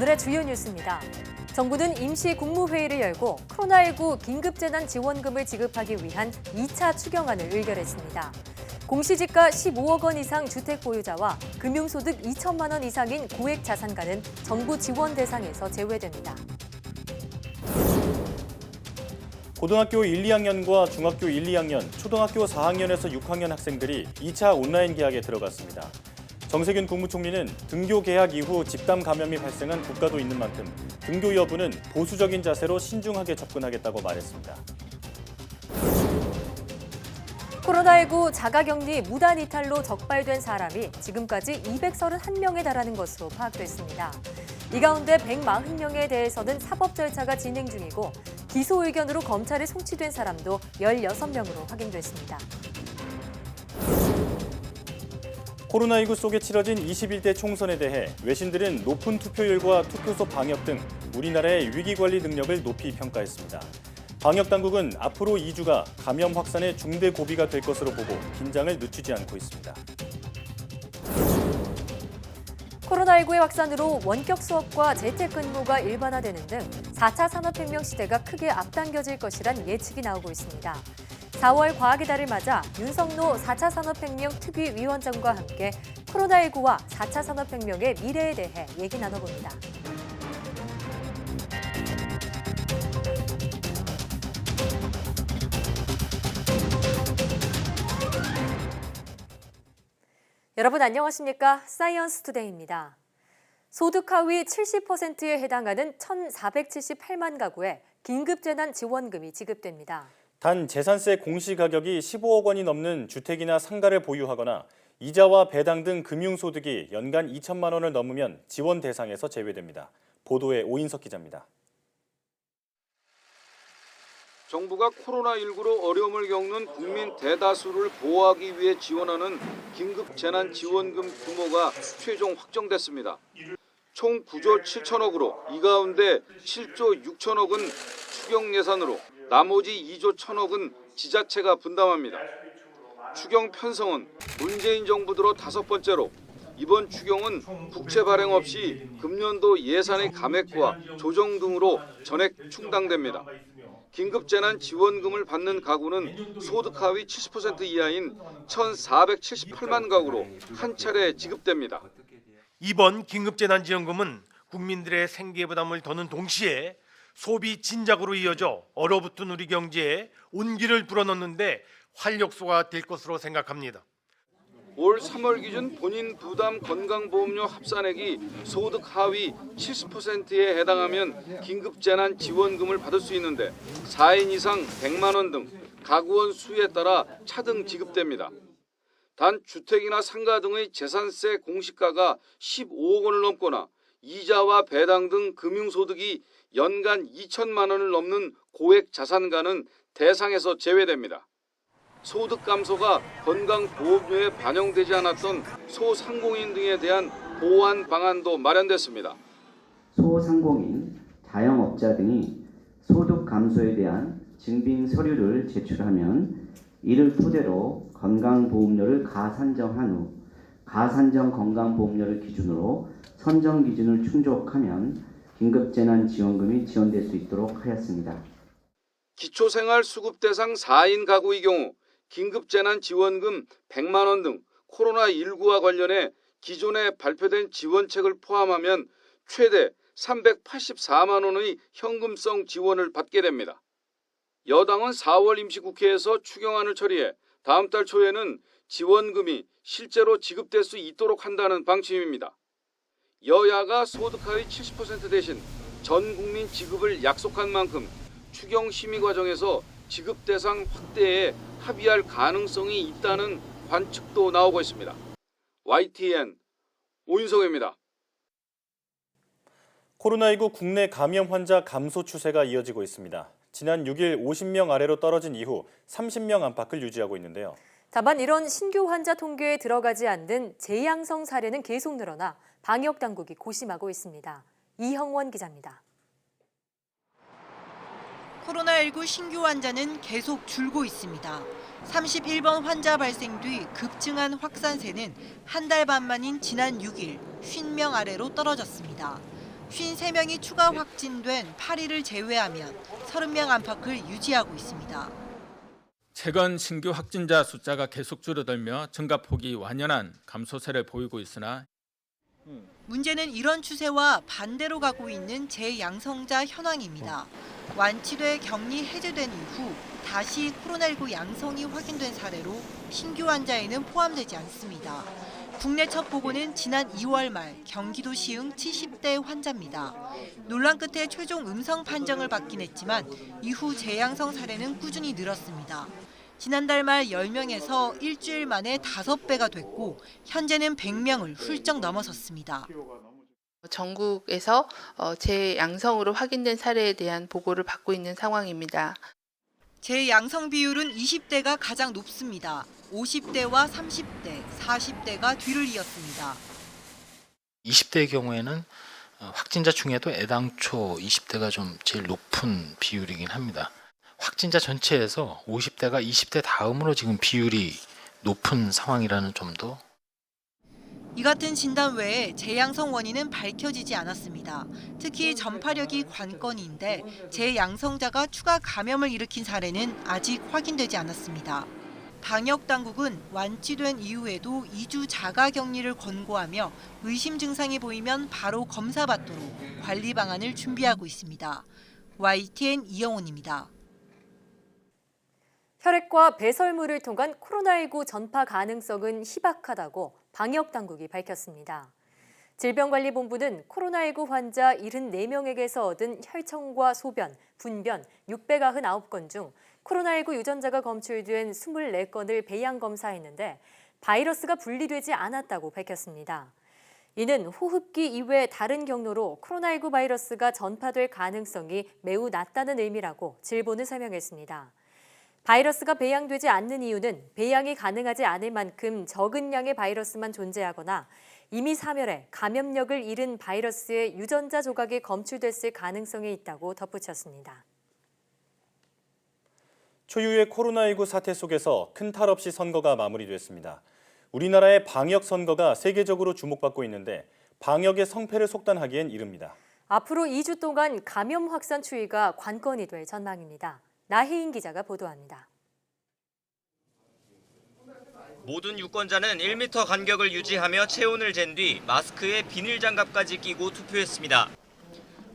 오늘의 주요 뉴스입니다. 정부는 임시 국무회의를 열고 코로나19 긴급재난지원금을 지급하기 위한 2차 추경안을 의결했습니다. 공시지가 15억 원 이상 주택 보유자와 금융소득 2천만 원 이상인 고액 자산가는 정부 지원 대상에서 제외됩니다. 고등학교 1, 2학년과 중학교 1, 2학년, 초등학교 4학년에서 6학년 학생들이 2차 온라인 개학에 들어갔습니다. 정세균 국무총리는 등교 개학 이후 집단 감염이 발생한 국가도 있는 만큼 등교 여부는 보수적인 자세로 신중하게 접근하겠다고 말했습니다. 코로나19 자가격리 무단 이탈로 적발된 사람이 지금까지 231명에 달하는 것으로 파악됐습니다. 이 가운데 140명에 대해서는 사법 절차가 진행 중이고 기소 의견으로 검찰에 송치된 사람도 16명으로 확인됐습니다. 코로나19 속에 치러진 21대 총선에 대해 외신들은 높은 투표율과 투표소 방역 등 우리나라의 위기관리 능력을 높이 평가했습니다. 방역당국은 앞으로 2주가 감염 확산의 중대 고비가 될 것으로 보고 긴장을 늦추지 않고 있습니다. 코로나19의 확산으로 원격 수업과 재택근무가 일반화되는 등 4차 산업혁명 시대가 크게 앞당겨질 것이란 예측이 나오고 있습니다. 4월 과학의 달을 맞아 윤석노 4차 산업혁명 특위위원장과 함께 코로나19와 4차 산업혁명의 미래에 대해 얘기 나눠봅니다. 여러분 안녕하십니까? 사이언스 투데이입니다. 소득 하위 70%에 해당하는 1,478만 가구에 긴급재난지원금이 지급됩니다. 단 재산세 공시가격이 15억 원이 넘는 주택이나 상가를 보유하거나 이자와 배당 등 금융소득이 연간 2천만 원을 넘으면 지원 대상에서 제외됩니다. 보도에 오인석 기자입니다. 정부가 코로나19로 어려움을 겪는 국민 대다수를 보호하기 위해 지원하는 긴급재난지원금 규모가 최종 확정됐습니다. 총 9조 7천억으로 이 가운데 7조 6천억은 추경 예산으로 나머지 2조 1천억은 지자체가 분담합니다. 추경 편성은 문재인 정부 들어 5번째로 이번 추경은 국채 발행 없이 금년도 예산의 감액과 조정 등으로 전액 충당됩니다. 긴급재난지원금을 받는 가구는 소득 하위 70% 이하인 1,478만 가구로 한 차례 지급됩니다. 이번 긴급재난지원금은 국민들의 생계 부담을 더는 동시에 소비 진작으로 이어져 얼어붙은 우리 경제에 온기를 불어넣는데 활력소가 될 것으로 생각합니다. 올 3월 기준 본인 부담 건강보험료 합산액이 소득 하위 70%에 해당하면 긴급재난지원금을 받을 수 있는데 4인 이상 100만 원 등 가구원 수에 따라 차등 지급됩니다. 단 주택이나 상가 등의 재산세 공시가가 15억 원을 넘거나 이자와 배당 등 금융소득이 연간 2천만 원을 넘는 고액 자산가는 대상에서 제외됩니다. 소득 감소가 건강보험료에 반영되지 않았던 소상공인 등에 대한 보완 방안도 마련됐습니다. 소상공인, 자영업자 등이 소득 감소에 대한 증빙 서류를 제출하면 이를 토대로 건강보험료를 가산정한 후 가산정 건강보험료를 기준으로 선정 기준을 충족하면 긴급재난지원금이 지원될 수 있도록 하였습니다. 기초생활수급 대상 4인 가구의 경우 긴급재난지원금 100만 원 등 코로나19와 관련해 기존에 발표된 지원책을 포함하면 최대 384만 원의 현금성 지원을 받게 됩니다. 여당은 4월 임시국회에서 추경안을 처리해 다음 달 초에는 지원금이 실제로 지급될 수 있도록 한다는 방침입니다. 여야가 소득 하위 70% 대신 전 국민 지급을 약속한 만큼 추경 심의 과정에서 지급 대상 확대에 합의할 가능성이 있다는 관측도 나오고 있습니다. YTN 오인석입니다. 코로나19 국내 감염 환자 감소 추세가 이어지고 있습니다. 지난 6일 50명 아래로 떨어진 이후 30명 안팎을 유지하고 있는데요. 다만 이런 신규 환자 통계에 들어가지 않는 재양성 사례는 계속 늘어나 방역 당국이 고심하고 있습니다. 이형원 기자입니다. 코로나19 신규 환자는 계속 줄고 있습니다. 31번 환자 발생 뒤 급증한 확산세는 한 달 반 만인 지난 6일 50명 아래로 떨어졌습니다. 53명이 추가 확진된 8일을 제외하면 30명 안팎을 유지하고 있습니다. 최근 신규 확진자 숫자가 계속 줄어들며 증가폭이 완연한 감소세를 보이고 있으나 문제는 이런 추세와 반대로 가고 있는 재양성자 현황입니다. 완치돼 격리 해제된 이후 다시 코로나19 양성이 확인된 사례로 신규 환자에는 포함되지 않습니다. 국내 첫 보고는 지난 2월 말 경기도 시흥 70대 환자입니다. 논란 끝에 최종 음성 판정을 받긴 했지만 이후 재양성 사례는 꾸준히 늘었습니다. 지난달 말 10명에서 일주일 만에 5배가 됐고 현재는 100명을 훌쩍 넘어섰습니다. 전국에서 재양성으로 확인된 사례에 대한 보고를 받고 있는 상황입니다. 재양성 비율은 20대가 가장 높습니다. 50대와 30대, 40대가 뒤를 이었습니다. 20대의 경우에는 확진자 중에도 애당초 20대가 좀 제일 높은 비율이긴 합니다. 확진자 전체에서 50대가 20대 다음으로 지금 비율이 높은 상황이라는 점도. 이 같은 진단 외에 재양성 원인은 밝혀지지 않았습니다. 특히 전파력이 관건인데 재양성자가 추가 감염을 일으킨 사례는 아직 확인되지 않았습니다. 방역 당국은 완치된 이후에도 2주 자가 격리를 권고하며 의심 증상이 보이면 바로 검사받도록 관리 방안을 준비하고 있습니다. YTN 이영훈입니다. 혈액과 배설물을 통한 코로나19 전파 가능성은 희박하다고 방역당국이 밝혔습니다. 질병관리본부는 코로나19 환자 74명에게서 얻은 혈청과 소변, 분변 699건 중 코로나19 유전자가 검출된 24건을 배양 검사했는데 바이러스가 분리되지 않았다고 밝혔습니다. 이는 호흡기 이외 다른 경로로 코로나19 바이러스가 전파될 가능성이 매우 낮다는 의미라고 질본은 설명했습니다. 바이러스가 배양되지 않는 이유는 배양이 가능하지 않을 만큼 적은 양의 바이러스만 존재하거나 이미 사멸해 감염력을 잃은 바이러스의 유전자 조각이 검출됐을 가능성이 있다고 덧붙였습니다. 초유의 코로나19 사태 속에서 큰 탈 없이 선거가 마무리됐습니다. 우리나라의 방역 선거가 세계적으로 주목받고 있는데 방역의 성패를 속단하기엔 이릅니다. 앞으로 2주 동안 감염 확산 추이가 관건이 될 전망입니다. 나혜인 기자가 보도합니다. 모든 유권자는 1m 간격을 유지하며 체온을 잰 뒤 마스크에 비닐 장갑까지 끼고 투표했습니다.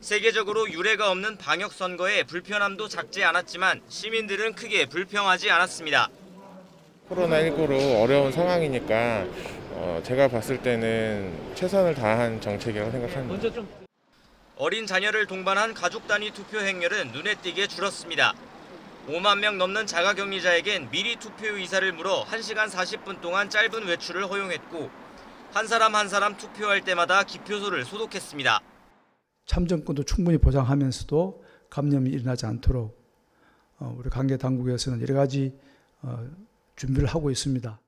세계적으로 유례가 없는 방역 선거에 불편함도 작지 않았지만 시민들은 크게 불평하지 않았습니다. 코로나19로 어려운 상황이니까 제가 봤을 때는 최선을 다한 정책이라고 생각합니다. 어린 자녀를 동반한 가족 단위 투표 행렬은 눈에 띄게 줄었습니다. 5만 명 넘는 자가격리자에겐 미리 투표 의사를 물어 1시간 40분 동안 짧은 외출을 허용했고 한 사람 투표할 때마다 기표소를 소독했습니다. 참정권도 충분히 보장하면서도 감염이 일어나지 않도록 우리 관계 당국에서는 여러 가지 준비를 하고 있습니다.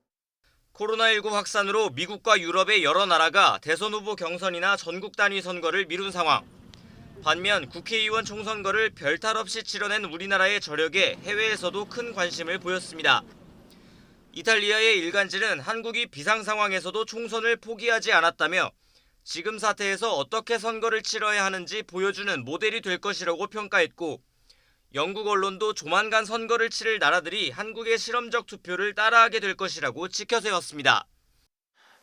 코로나19 확산으로 미국과 유럽의 여러 나라가 대선 후보 경선이나 전국 단위 선거를 미룬 상황. 반면 국회의원 총선거를 별탈 없이 치러낸 우리나라의 저력에 해외에서도 큰 관심을 보였습니다. 이탈리아의 일간지는 한국이 비상 상황에서도 총선을 포기하지 않았다며 지금 사태에서 어떻게 선거를 치러야 하는지 보여주는 모델이 될 것이라고 평가했고 영국 언론도 조만간 선거를 치를 나라들이 한국의 실험적 투표를 따라하게 될 것이라고 치켜세웠습니다.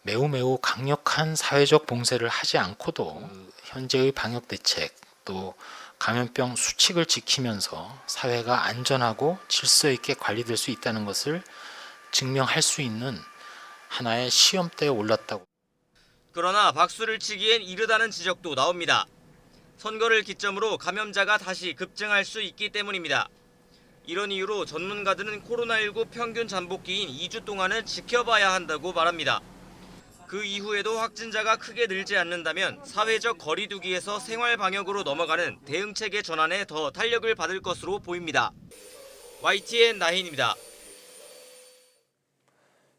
매우 강력한 사회적 봉쇄를 하지 않고도 현재의 방역 대책 또 감염병 수칙을 지키면서 사회가 안전하고 질서 있게 관리될 수 있다는 것을 증명할 수 있는 하나의 시험대에 올랐다고. 그러나 박수를 치기엔 이르다는 지적도 나옵니다. 선거를 기점으로 감염자가 다시 급증할 수 있기 때문입니다. 이런 이유로 전문가들은 코로나19 평균 잠복기인 2주 동안은 지켜봐야 한다고 말합니다. 그 이후에도 확진자가 크게 늘지 않는다면 사회적 거리 두기에서 생활 방역으로 넘어가는 대응체계 전환에 더 탄력을 받을 것으로 보입니다. YTN 나혜인입니다.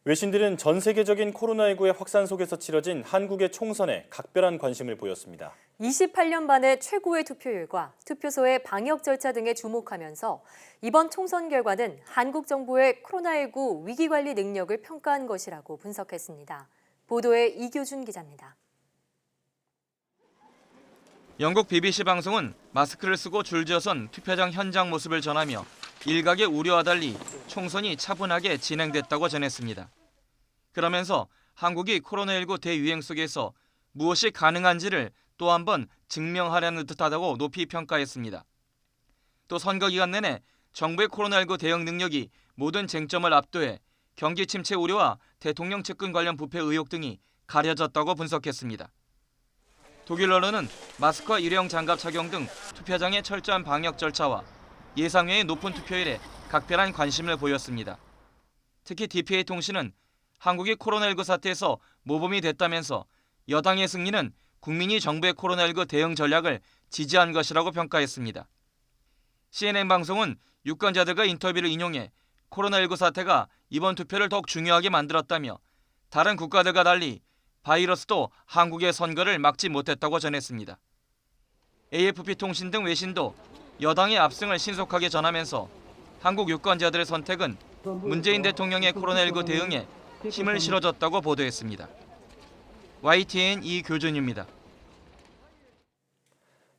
외신들은 전 세계적인 코로나19의 확산 속에서 치러진 한국의 총선에 각별한 관심을 보였습니다. 28년 만에 최고의 투표율과 투표소의 방역 절차 등에 주목하면서 이번 총선 결과는 한국 정부의 코로나19 위기관리 능력을 평가한 것이라고 분석했습니다. 보도에 이교준 기자입니다. 영국 BBC 방송은 마스크를 쓰고 줄지어선 투표장 현장 모습을 전하며 일각의 우려와 달리 총선이 차분하게 진행됐다고 전했습니다. 그러면서 한국이 코로나19 대유행 속에서 무엇이 가능한지를 또 한 번 증명하려는 듯하다고 높이 평가했습니다. 또 선거 기간 내내 정부의 코로나19 대응 능력이 모든 쟁점을 압도해 경기 침체 우려와 대통령 측근 관련 부패 의혹 등이 가려졌다고 분석했습니다. 독일 언론은 마스크와 일회용 장갑 착용 등 투표장의 철저한 방역 절차와 예상외의 높은 투표율에 각별한 관심을 보였습니다. 특히 DPA 통신은 한국이 코로나19 사태에서 모범이 됐다면서 여당의 승리는 국민이 정부의 코로나19 대응 전략을 지지한 것이라고 평가했습니다. CNN 방송은 유권자들과 인터뷰를 인용해 코로나19 사태가 이번 투표를 더욱 중요하게 만들었다며 다른 국가들과 달리 바이러스도 한국의 선거를 막지 못했다고 전했습니다. AFP 통신 등 외신도 여당의 압승을 신속하게 전하면서 한국 유권자들의 선택은 문재인 대통령의 코로나19 대응에 힘을 실어줬다고 보도했습니다. YTN 이교준입니다.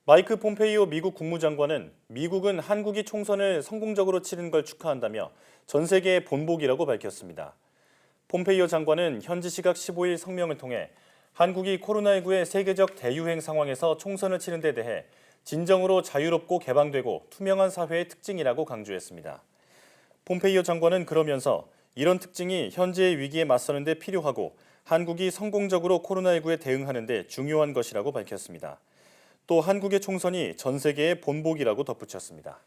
마이크 폼페이오 미국 국무장관은 미국은 한국이 총선을 성공적으로 치른 걸 축하한다며 전 세계의 본보기라고 밝혔습니다. 폼페이오 장관은 현지 시각 15일 성명을 통해 한국이 코로나19의 세계적 대유행 상황에서 총선을 치른 데 대해 진정으로 자유롭고 개방되고 투명한 사회의 특징이라고 강조했습니다. 폼페이오 장관은 그러면서 이런 특징이 현재의 위기에 맞서는 데 필요하고 한국이 성공적으로 코로나19에 대응하는 데 중요한 것이라고 밝혔습니다. 또 한국의 총선이 전 세계의 본보기라고 덧붙였습니다.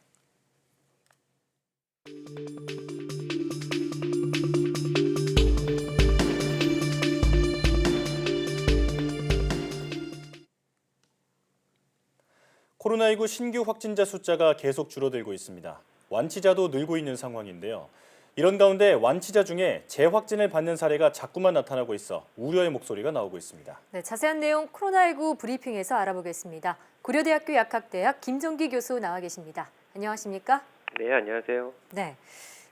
코로나19 신규 확진자 숫자가 계속 줄어들고 있습니다. 완치자도 늘고 있는 상황인데요. 이런 가운데 완치자 중에 재확진을 받는 사례가 자꾸만 나타나고 있어 우려의 목소리가 나오고 있습니다. 네, 자세한 내용 코로나19 브리핑에서 알아보겠습니다. 고려대학교 약학대학 김종기 교수 나와 계십니다. 안녕하십니까? 네, 안녕하세요. 네.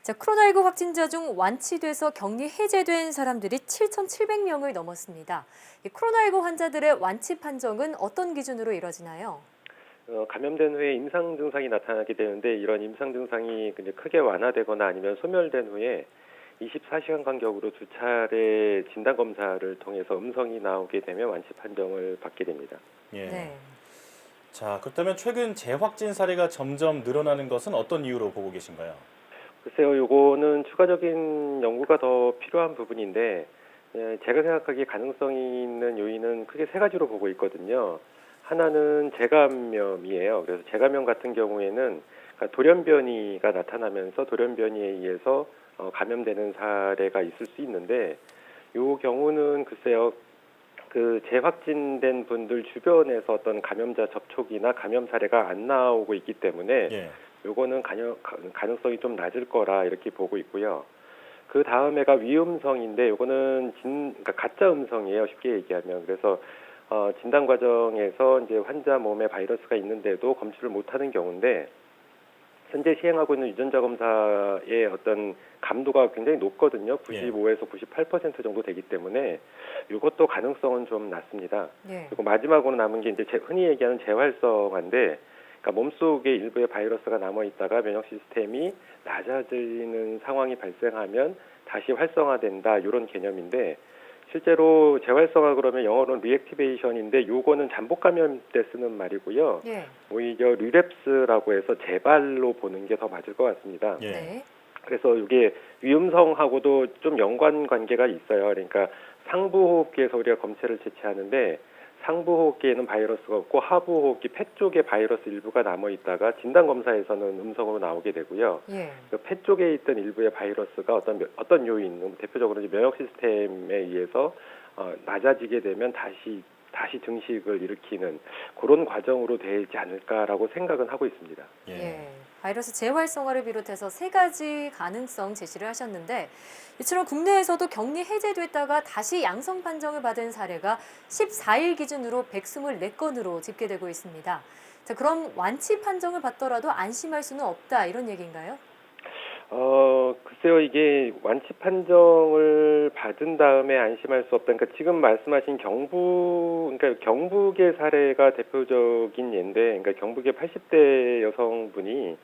자, 코로나19 확진자 중 완치돼서 격리 해제된 사람들이 7,700명을 넘었습니다. 이 코로나19 환자들의 완치 판정은 어떤 기준으로 이뤄지나요? 감염된 후에 임상 증상이 나타나게 되는데 이런 임상 증상이 크게 완화되거나 아니면 소멸된 후에 24시간 간격으로 2차례 진단 검사를 통해서 음성이 나오게 되면 완치 판정을 받게 됩니다. 예. 네. 자, 그렇다면 최근 재확진 사례가 점점 늘어나는 것은 어떤 이유로 보고 계신가요? 글쎄요, 요거는 추가적인 연구가 더 필요한 부분인데 제가 생각하기에 가능성이 있는 요인은 크게 3가지로 보고 있거든요. 하나는 재감염이에요. 그래서 재감염 같은 경우에는 돌연변이가 나타나면서 돌연변이에 의해서 감염되는 사례가 있을 수 있는데 이 경우는 글쎄요, 그 재확진된 분들 주변에서 어떤 감염자 접촉이나 감염 사례가 안 나오고 있기 때문에 요거는 가능성이 좀 낮을 거라 이렇게 보고 있고요. 그 다음에가 위음성인데 요거는 그러니까 가짜 음성이에요. 쉽게 얘기하면. 그래서 진단 과정에서 이제 환자 몸에 바이러스가 있는데도 검출을 못하는 경우인데 현재 시행하고 있는 유전자 검사의 어떤 감도가 굉장히 높거든요. 95에서 98% 정도 되기 때문에 이것도 가능성은 좀 낮습니다. 그리고 마지막으로 남은 게 이제 흔히 얘기하는 재활성화인데, 그러니까 몸속에 일부의 바이러스가 남아 있다가 면역 시스템이 낮아지는 상황이 발생하면 다시 활성화된다 이런 개념인데. 실제로 재활성화 그러면 영어로는 리액티베이션인데 요거는 잠복 감염 때 쓰는 말이고요. 오히려 리랩스라고 해서 재발로 보는 게 더 맞을 것 같습니다. 그래서 이게 위음성하고도 좀 연관 관계가 있어요. 그러니까 상부호흡기에서 우리가 검체를 채취하는데 상부호흡기에는 바이러스가 없고 하부호흡기 폐 쪽에 바이러스 일부가 남아 있다가 진단 검사에서는 음성으로 나오게 되고요. 폐 쪽에 있던 일부의 바이러스가 어떤 요인, 대표적으로 면역 시스템에 의해서 낮아지게 되면 다시 증식을 일으키는 그런 과정으로 되지 않을까라고 생각은 하고 있습니다. 바이러스 재활성화를 비롯해서 3가지 가능성 제시를 하셨는데 이처럼 국내에서도 격리 해제됐다가 다시 양성 판정을 받은 사례가 14일 기준으로 124건으로 집계되고 있습니다. 자, 그럼 완치 판정을 받더라도 안심할 수는 없다 이런 얘기인가요? 글쎄요, 이게 완치 판정을 받은 다음에 안심할 수 없다. 그러니까 지금 말씀하신 그러니까 경북의 사례가 대표적인 예인데, 그러니까 경북의 80대 여성분이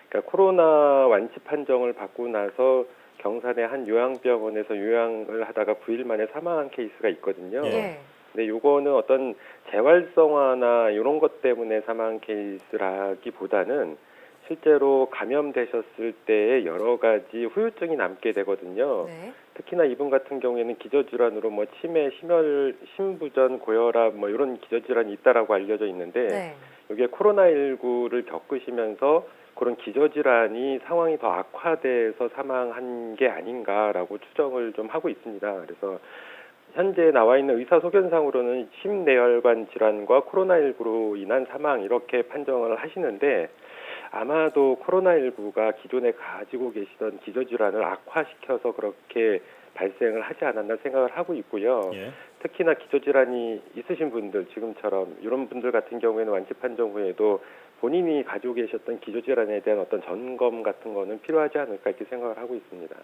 그러니까 코로나 완치 판정을 받고 나서 경산의 한 요양병원에서 요양을 하다가 9일 만에 사망한 케이스가 있거든요. 예. 근데 요거는 어떤 재활성화나 이런 것 때문에 사망 케이스라기보다는 실제로 감염되셨을 때의 여러 가지 후유증이 남게 되거든요. 네. 특히나 이분 같은 경우에는 기저질환으로 뭐 치매, 심혈, 심부전, 고혈압 뭐 이런 기저질환이 있다라고 알려져 있는데 네. 이게 코로나19를 겪으시면서 그런 기저질환이 상황이 더 악화돼서 사망한 게 아닌가라고 추정을 좀 하고 있습니다. 그래서 현재 나와 있는 의사 소견상으로는 심내혈관 질환과 코로나19로 인한 사망 이렇게 판정을 하시는데 아마도 코로나19가 기존에 가지고 계시던 기저질환을 악화시켜서 그렇게 발생을 하지 않았나 생각을 하고 있고요. 예. 특히나 기저질환이 있으신 분들, 지금처럼 이런 분들 같은 경우에는 완치 판정 후에도 본인이 가지고 계셨던 기저질환에 대한 어떤 점검 같은 거는 필요하지 않을까 이렇게 생각을 하고 있습니다.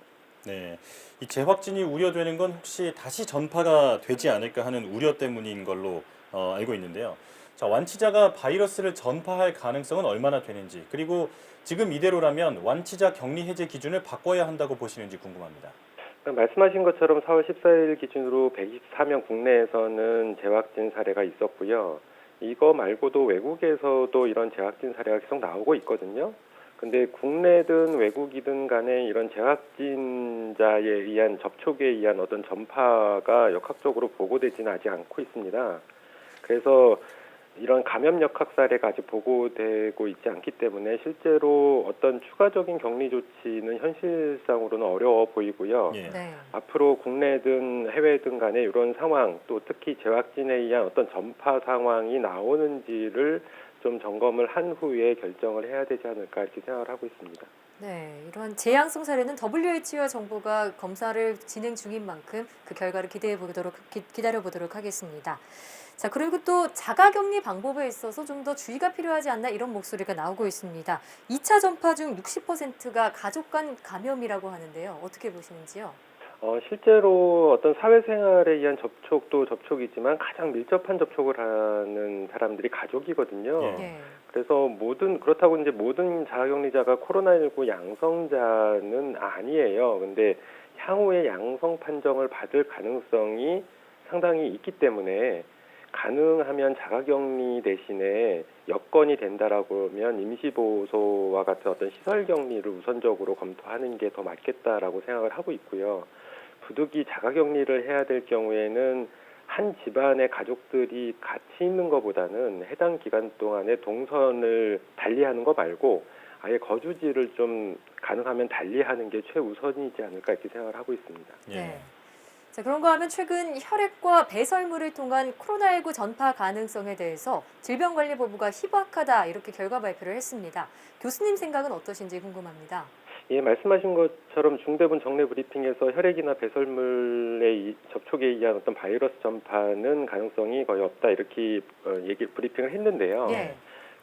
네, 이 재확진이 우려되는 건 혹시 다시 전파가 되지 않을까 하는 우려 때문인 걸로 알고 있는데요. 자, 완치자가 바이러스를 전파할 가능성은 얼마나 되는지, 그리고 지금 이대로라면 완치자 격리 해제 기준을 바꿔야 한다고 보시는지 궁금합니다. 말씀하신 것처럼 4월 14일 기준으로 124명 국내에서는 재확진 사례가 있었고요. 이거 말고도 외국에서도 이런 재확진 사례가 계속 나오고 있거든요. 근데 국내든 외국이든 간에 이런 재확진자에 의한 접촉에 의한 어떤 전파가 역학적으로 보고되지는 아직 않고 있습니다. 그래서 이런 감염 역학 사례가 아직 보고되고 있지 않기 때문에 실제로 어떤 추가적인 격리 조치는 현실상으로는 어려워 보이고요. 예. 네. 앞으로 국내든 해외든 간에 이런 상황, 또 특히 재확진에 의한 어떤 전파 상황이 나오는지를 좀 점검을 한 후에 결정을 해야 되지 않을까 이렇게 생각을 하고 있습니다. 네, 이런 재양성 사례는 WHO와 정부가 검사를 진행 중인 만큼 그 결과를 기다려 보도록 하겠습니다. 자, 그리고 또 자가격리 방법에 있어서 좀 더 주의가 필요하지 않나 이런 목소리가 나오고 있습니다. 2차 전파 중 60%가 가족 간 감염이라고 하는데요. 어떻게 보시는지요? 실제로 어떤 사회생활에 의한 접촉도 접촉이지만 가장 밀접한 접촉을 하는 사람들이 가족이거든요. 네. 그래서 그렇다고 이제 모든 자가격리자가 코로나19 양성자는 아니에요. 근데 향후에 양성 판정을 받을 가능성이 상당히 있기 때문에 가능하면 자가격리 대신에 여건이 된다라고 하면 임시보호소와 같은 어떤 시설격리를 우선적으로 검토하는 게 더 맞겠다라고 생각을 하고 있고요. 부득이 자가격리를 해야 될 경우에는 한 집안의 가족들이 같이 있는 것보다는 해당 기간 동안에 동선을 달리하는 거 말고 아예 거주지를 좀 가능하면 달리하는 게 최우선이지 않을까 이렇게 생각을 하고 있습니다. 예. 네. 자, 그런가 하면 최근 혈액과 배설물을 통한 코로나19 전파 가능성에 대해서 질병관리본부가 희박하다 이렇게 결과 발표를 했습니다. 교수님 생각은 어떠신지 궁금합니다. 예, 말씀하신 것처럼 중대본 정례 브리핑에서 혈액이나 배설물의 접촉에 의한 어떤 바이러스 전파는 가능성이 거의 없다 이렇게 브리핑을 했는데요. 네.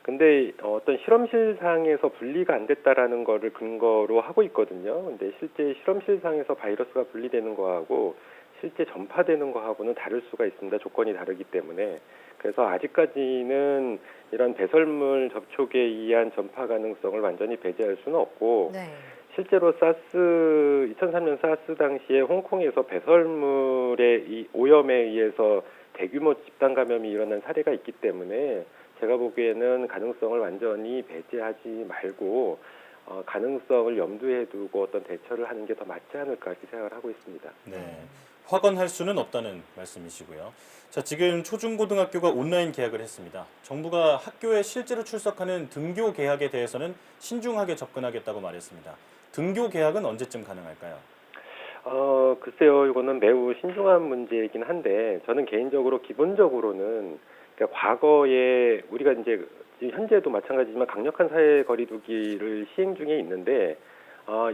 근데 어떤 실험실상에서 분리가 안 됐다라는 거를 근거로 하고 있거든요. 근데 실제 실험실상에서 바이러스가 분리되는 거하고 실제 전파되는 거하고는 다를 수가 있습니다. 조건이 다르기 때문에. 그래서 아직까지는 이런 배설물 접촉에 의한 전파 가능성을 완전히 배제할 수는 없고 네. 실제로 2003년 사스 당시에 홍콩에서 배설물의 이 오염에 의해서 대규모 집단 감염이 일어난 사례가 있기 때문에 제가 보기에는 가능성을 완전히 배제하지 말고 가능성을 염두에 두고 어떤 대처를 하는 게 더 맞지 않을까 이렇게 생각을 하고 있습니다. 네. 확언할 수는 없다는 말씀이시고요. 자, 지금 초중고등학교가 온라인 개학을 했습니다. 정부가 학교에 실제로 출석하는 등교 개학에 대해서는 신중하게 접근하겠다고 말했습니다. 등교 개학은 언제쯤 가능할까요? 글쎄요, 이거는 매우 신중한 문제이긴 한데 저는 개인적으로 기본적으로는 그러니까 과거에 우리가 이제 현재도 마찬가지지만 강력한 사회 거리두기를 시행 중에 있는데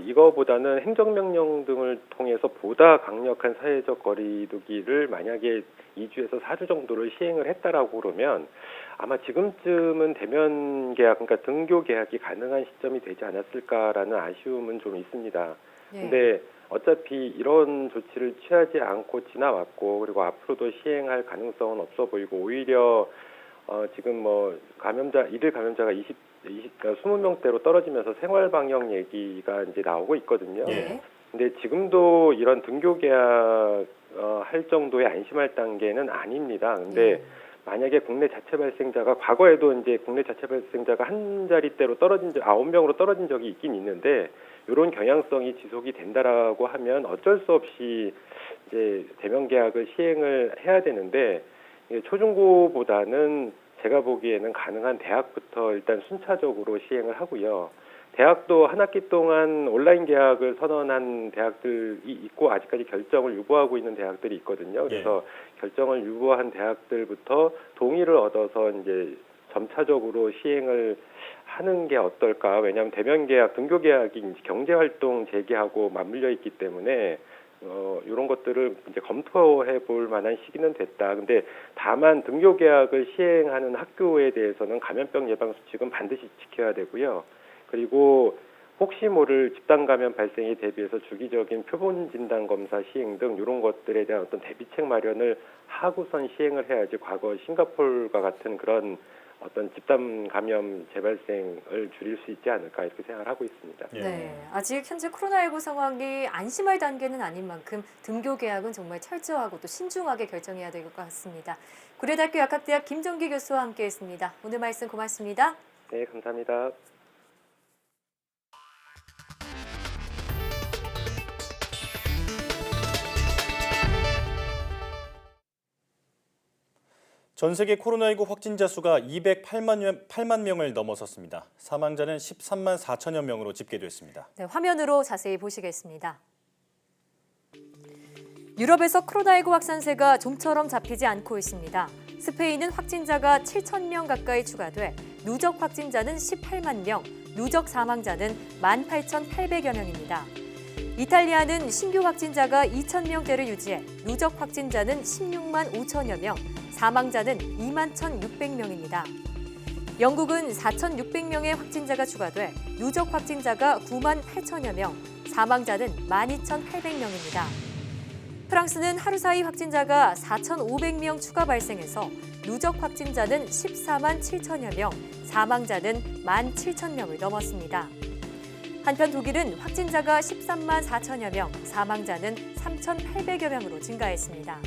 이거보다는 행정명령 등을 통해서 보다 강력한 사회적 거리두기를 만약에 2주에서 4주 정도를 시행을 했다라고 그러면 아마 지금쯤은 대면 계약, 그러니까 등교 계약이 가능한 시점이 되지 않았을까라는 아쉬움은 좀 있습니다. 근데 어차피 이런 조치를 취하지 않고 지나왔고 그리고 앞으로도 시행할 가능성은 없어 보이고 오히려 지금 뭐 일일 감염자가 20명대로 떨어지면서 생활 방역 얘기가 이제 나오고 있거든요. 근데 지금도 이런 등교 계약 할 정도의 안심할 단계는 아닙니다. 근데 만약에 국내 자체 발생자가 과거에도 이제 국내 자체 발생자가 한 자릿대로 9명으로 떨어진 적이 있긴 있는데 이런 경향성이 지속이 된다라고 하면 어쩔 수 없이 이제 대면 계약을 시행을 해야 되는데 초중고보다는 제가 보기에는 가능한 대학부터 일단 순차적으로 시행을 하고요. 대학도 한 학기 동안 온라인 계약을 선언한 대학들이 있고 아직까지 결정을 유보하고 있는 대학들이 있거든요. 그래서 결정을 유보한 대학들부터 동의를 얻어서 이제 점차적으로 시행을 하는 게 어떨까? 왜냐하면 대면 계약, 등교 계약이 이제 경제 활동 재개하고 맞물려 있기 때문에 이런 것들을 이제 검토해 볼 만한 시기는 됐다. 근데 다만 등교 계약을 시행하는 학교에 대해서는 감염병 예방 수칙은 반드시 지켜야 되고요. 그리고 혹시 모를 집단 감염 발생에 대비해서 주기적인 표본 진단 검사 시행 등 이런 것들에 대한 어떤 대비책 마련을 하고선 시행을 해야지 과거 싱가포르와 같은 그런 어떤 집단 감염 재발생을 줄일 수 있지 않을까 이렇게 생각을 하고 있습니다. 아직 현재 코로나19 상황이 안심할 단계는 아닌 만큼 등교 계약은 정말 철저하고 또 신중하게 결정해야 될 것 같습니다. 고려대학교 약학대학 김정기 교수와 함께했습니다. 오늘 말씀 고맙습니다. 네, 감사합니다. 전 세계 코로나19 확진자 수가 208만 명을 넘어섰습니다. 사망자는 13만 4천여 명으로 집계됐습니다. 화면으로 자세히 보시겠습니다. 유럽에서 코로나19 확산세가 좀처럼 잡히지 않고 있습니다. 스페인은 확진자가 7천 명 가까이 추가돼 누적 확진자는 18만 명, 누적 사망자는 18,800여 명입니다. 이탈리아는 신규 확진자가 2천 명대를 유지해 누적 확진자는 16만 5천여 명, 사망자는 2만 1,600명입니다. 영국은 4,600명의 확진자가 추가돼 누적 확진자가 9만 8천여 명, 사망자는 12,800명입니다. 프랑스는 하루 사이 확진자가 4,500명 추가 발생해서 누적 확진자는 14만 7천여 명, 사망자는 1만 7천 명을 넘었습니다. 한편 독일은 확진자가 13만 4천여 명, 사망자는 3,800여 명으로 증가했습니다.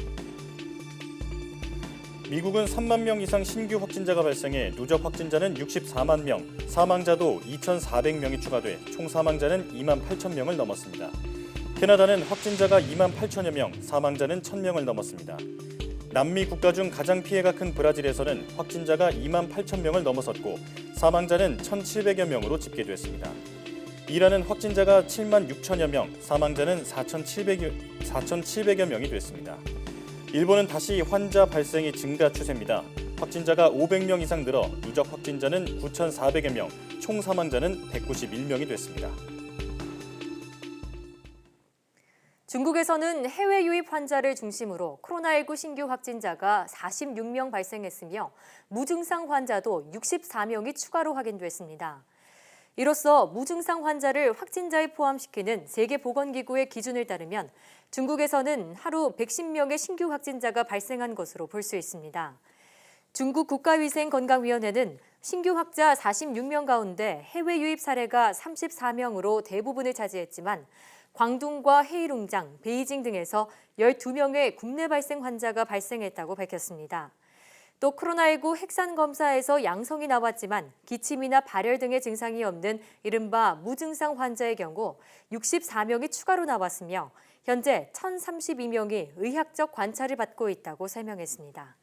미국은 3만 명 이상 신규 확진자가 발생해 누적 확진자는 64만 명, 사망자도 2,400명이 추가돼 총 사망자는 2만 8천 명을 넘었습니다. 캐나다는 확진자가 2만 8천여 명, 사망자는 1,000명을 넘었습니다. 남미 국가 중 가장 피해가 큰 브라질에서는 확진자가 2만 8천 명을 넘어섰고 사망자는 1,700여 명으로 집계됐습니다. 이란은 확진자가 7만 6천여 명, 사망자는 4,700여 명이 됐습니다. 일본은 다시 환자 발생이 증가 추세입니다. 확진자가 500명 이상 늘어 누적 확진자는 9,400여 명, 총 사망자는 191명이 됐습니다. 중국에서는 해외 유입 환자를 중심으로 코로나19 신규 확진자가 46명 발생했으며 무증상 환자도 64명이 추가로 확인됐습니다. 이로써 무증상 환자를 확진자에 포함시키는 세계보건기구의 기준을 따르면 중국에서는 하루 110명의 신규 확진자가 발생한 것으로 볼 수 있습니다. 중국 국가위생건강위원회는 신규 확자 46명 가운데 해외 유입 사례가 34명으로 대부분을 차지했지만 광둥과 헤이룽장, 베이징 등에서 12명의 국내 발생 환자가 발생했다고 밝혔습니다. 또 코로나19 핵산 검사에서 양성이 나왔지만 기침이나 발열 등의 증상이 없는 이른바 무증상 환자의 경우 64명이 추가로 나왔으며 현재 1,032명이 의학적 관찰을 받고 있다고 설명했습니다.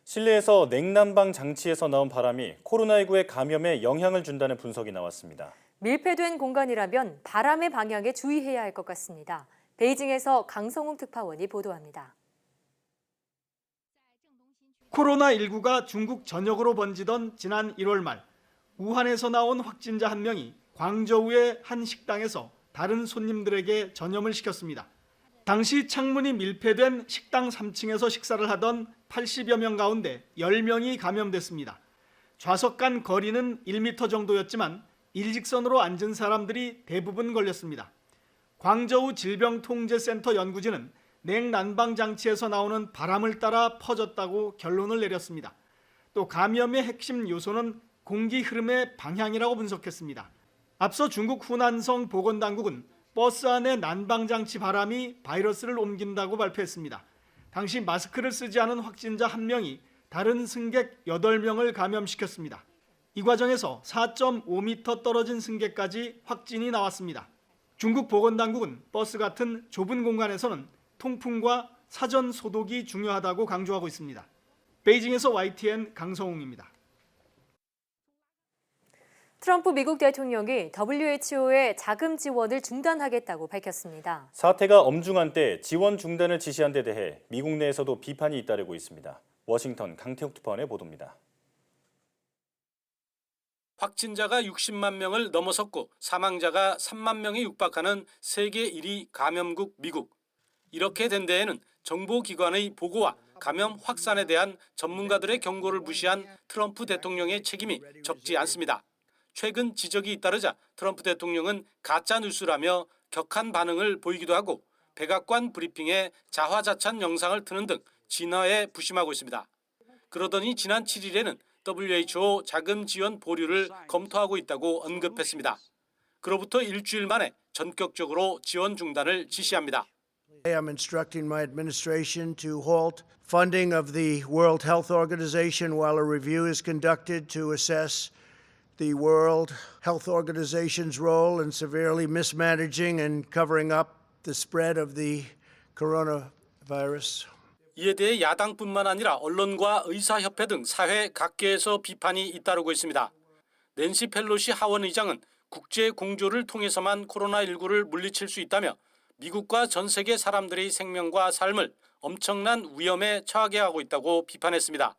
실내에서 냉난방 장치에서 나온 바람이 코로나19의 감염에 영향을 준다는 분석이 나왔습니다. 밀폐된 공간이라면 바람의 방향에 주의해야 할 것 같습니다. 베이징에서 강성웅 특파원이 보도합니다. 코로나19가 중국 전역으로 번지던 지난 1월 말 우한에서 나온 확진자 한 명이 광저우의 한 식당에서 다른 손님들에게 전염을 시켰습니다. 당시 창문이 밀폐된 식당 3층에서 식사를 하던 80여 명 가운데 10명이 감염됐습니다. 좌석 간 거리는 1m 정도였지만 일직선으로 앉은 사람들이 대부분 걸렸습니다. 광저우 질병통제센터 연구진은 냉난방 장치에서 나오는 바람을 따라 퍼졌다고 결론을 내렸습니다. 또 감염의 핵심 요소는 공기 흐름의 방향이라고 분석했습니다. 앞서 중국 후난성 보건당국은 버스 안의 난방장치 바람이 바이러스를 옮긴다고 발표했습니다. 당시 마스크를 쓰지 않은 확진자 1명이 다른 승객 8명을 감염시켰습니다. 이 과정에서 4.5m 떨어진 승객까지 확진이 나왔습니다. 중국 보건당국은 버스 같은 좁은 공간에서는 통풍과 사전 소독이 중요하다고 강조하고 있습니다. 베이징에서 YTN 강성웅입니다. 트럼프 미국 대통령이 WHO의 자금 지원을 중단하겠다고 밝혔습니다. 사태가 엄중한 때 지원 중단을 지시한 데 대해 미국 내에서도 비판이 잇따르고 있습니다. 워싱턴 강태욱 특파원의 보도입니다. 확진자가 60만 명을 넘어섰고 사망자가 3만 명에 육박하는 세계 1위 감염국 미국. 이렇게 된 데에는 정보기관의 보고와 감염 확산에 대한 전문가들의 경고를 무시한 트럼프 대통령의 책임이 적지 않습니다. 최근 지적이 잇따르자 트럼프 대통령은 가짜 뉴스라며 격한 반응을 보이기도 하고 백악관 브리핑에 자화자찬 영상을 트는 등 진화에 부심하고 있습니다. 그러더니 지난 7일에는 WHO 자금 지원 보류를 검토하고 있다고 언급했습니다. 그로부터 일주일 만에 전격적으로 지원 중단을 지시합니다. I am instructing my administration to halt funding of the World Health Organization while a review is conducted to assess the World Health Organization's role in severely mismanaging and covering up the spread of the coronavirus. 이에 대해 야당뿐만 아니라 언론과 의사협회 등 사회 각계에서 비판이 잇따르고 있습니다. 낸시 펠로시 하원 의장은 국제 공조를 통해서만 코로나19를 물리칠 수 있다며 미국과 전 세계 사람들의 생명과 삶을 엄청난 위험에 처하게 하고 있다고 비판했습니다.